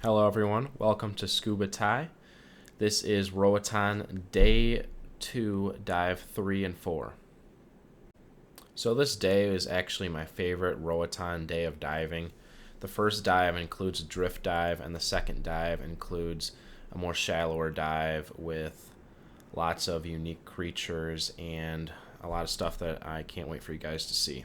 Hello everyone, welcome to Scuba Thai. This is Roatan Day 2, Dive 3 and 4. So this day is actually my favorite Roatan day of diving. The first dive includes a drift dive, and the second dive includes a more shallower dive with lots of unique creatures and a lot of stuff that I can't wait for you guys to see.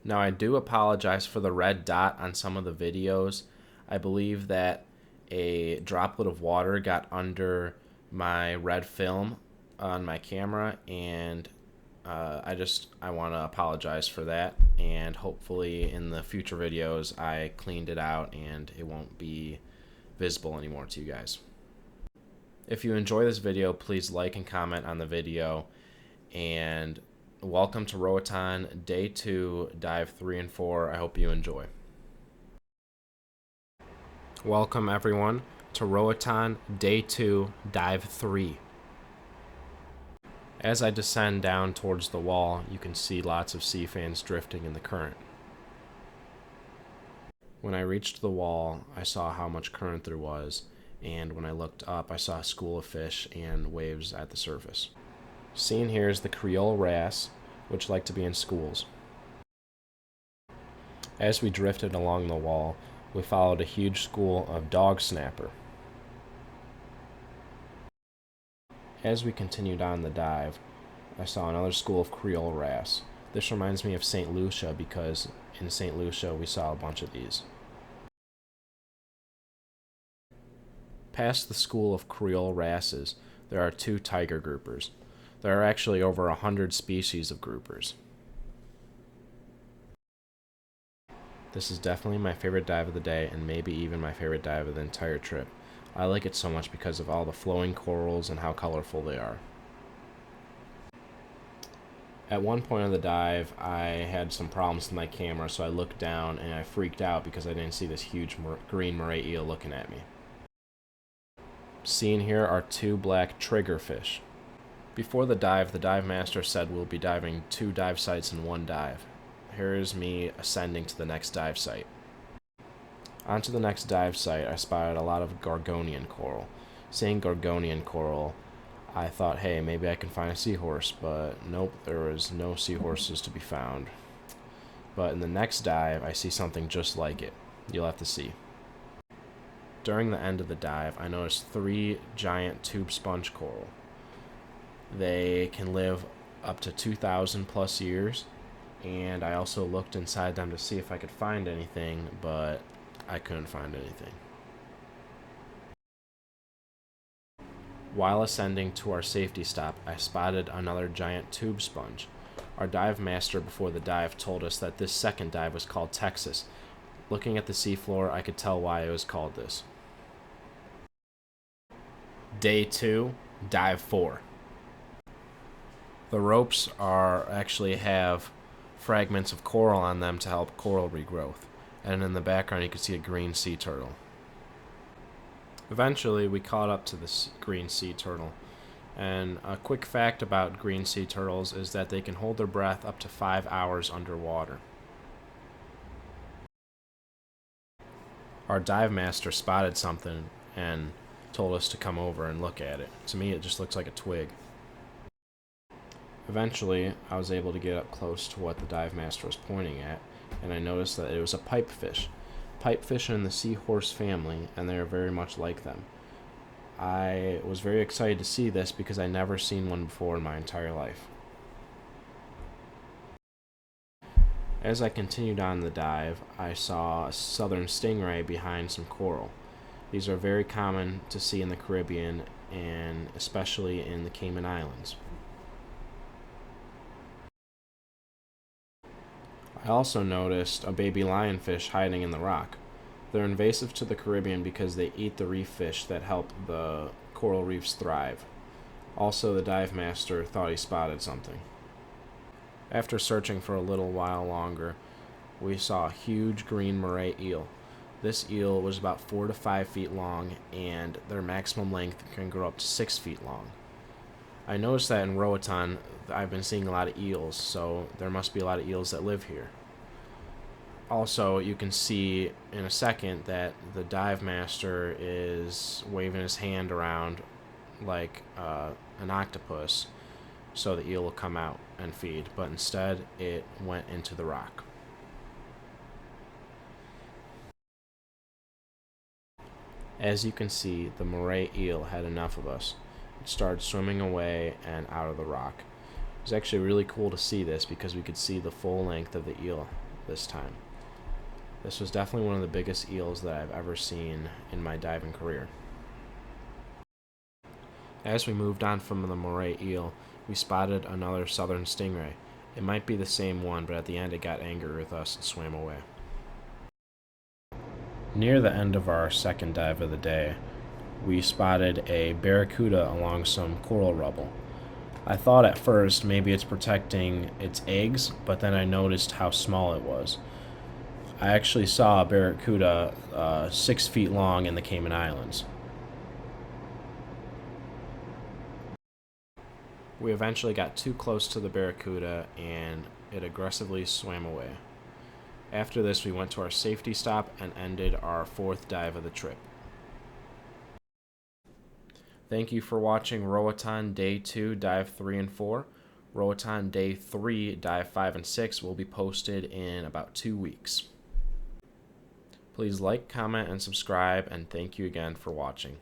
Now I do apologize for the red dot on some of the videos. I believe that a droplet of water got under my red film on my camera, and I want to apologize for that, and hopefully in the future videos I cleaned it out and it won't be visible anymore to you guys. If you enjoy this video, please like and comment on the video, and welcome to Roatan Day 2, Dive 3 and 4. I hope you enjoy. Welcome everyone to Roatan Day 2, Dive 3. As I descend down towards the wall, you can see lots of sea fans drifting in the current. When I reached the wall, I saw how much current there was, and when I looked up, I saw a school of fish and waves at the surface. Seen here is the Creole Wrasse, which like to be in schools. As we drifted along the wall, we followed a huge school of dog snapper. As we continued on the dive, I saw another school of Creole Wrasse. This reminds me of St. Lucia because in St. Lucia we saw a bunch of these. Past the school of Creole Wrasses, there are two tiger groupers. There are actually over 100 species of groupers. This is definitely my favorite dive of the day, and maybe even my favorite dive of the entire trip. I like it so much because of all the flowing corals and how colorful they are. At one point of the dive, I had some problems with my camera, so I looked down and I freaked out because I didn't see this huge green moray eel looking at me. Seen here are two black triggerfish. Before the dive master said we'll be diving 2 dive sites in one dive. Here's me ascending to the next dive site. Onto the next dive site, I spotted a lot of gorgonian coral. Seeing gorgonian coral, I thought, hey, maybe I can find a seahorse, but nope, there was no seahorses to be found. But in the next dive, I see something just like it. You'll have to see. During the end of the dive, I noticed 3 giant tube sponge coral. They can live up to 2,000 plus years, and I also looked inside them to see if I could find anything, but I couldn't find anything. While ascending to our safety stop, I spotted another giant tube sponge. Our dive master before the dive told us that this second dive was called Texas. Looking at the seafloor, I could tell why it was called this. Day 2, Dive 4. The ropes actually have fragments of coral on them to help coral regrowth, and in the background you can see a green sea turtle. Eventually we caught up to this green sea turtle, and a quick fact about green sea turtles is that they can hold their breath up to 5 hours underwater. Our dive master spotted something and told us to come over and look at it. To me it just looks like a twig. Eventually, I was able to get up close to what the dive master was pointing at, and I noticed that it was a pipefish. Pipefish are in the seahorse family, and they are very much like them. I was very excited to see this because I never seen one before in my entire life. As I continued on the dive, I saw a southern stingray behind some coral. These are very common to see in the Caribbean, and especially in the Cayman Islands. I also noticed a baby lionfish hiding in the rock. They're invasive to the Caribbean because they eat the reef fish that help the coral reefs thrive. Also, the dive master thought he spotted something. After searching for a little while longer, we saw a huge green moray eel. This eel was about 4 to 5 feet long, and their maximum length can grow up to 6 feet long. I noticed that in Roatan, I've been seeing a lot of eels, so there must be a lot of eels that live here. Also, you can see in a second that the dive master is waving his hand around like an octopus so the eel will come out and feed, but instead it went into the rock. As you can see, the moray eel had enough of us. It started swimming away and out of the rock. It was actually really cool to see this because we could see the full length of the eel this time. This was definitely one of the biggest eels that I've ever seen in my diving career. As we moved on from the moray eel, we spotted another southern stingray. It might be the same one, but at the end it got angry with us and swam away. Near the end of our second dive of the day, we spotted a barracuda along some coral rubble. I thought at first maybe it's protecting its eggs, but then I noticed how small it was. I actually saw a barracuda 6 feet long in the Cayman Islands. We eventually got too close to the barracuda and it aggressively swam away. After this, we went to our safety stop and ended our 4th dive of the trip. Thank you for watching Roatan Day 2, Dive 3 and 4. Roatan Day 3, Dive 5 and 6 will be posted in about 2 weeks. Please like, comment, and subscribe, and thank you again for watching.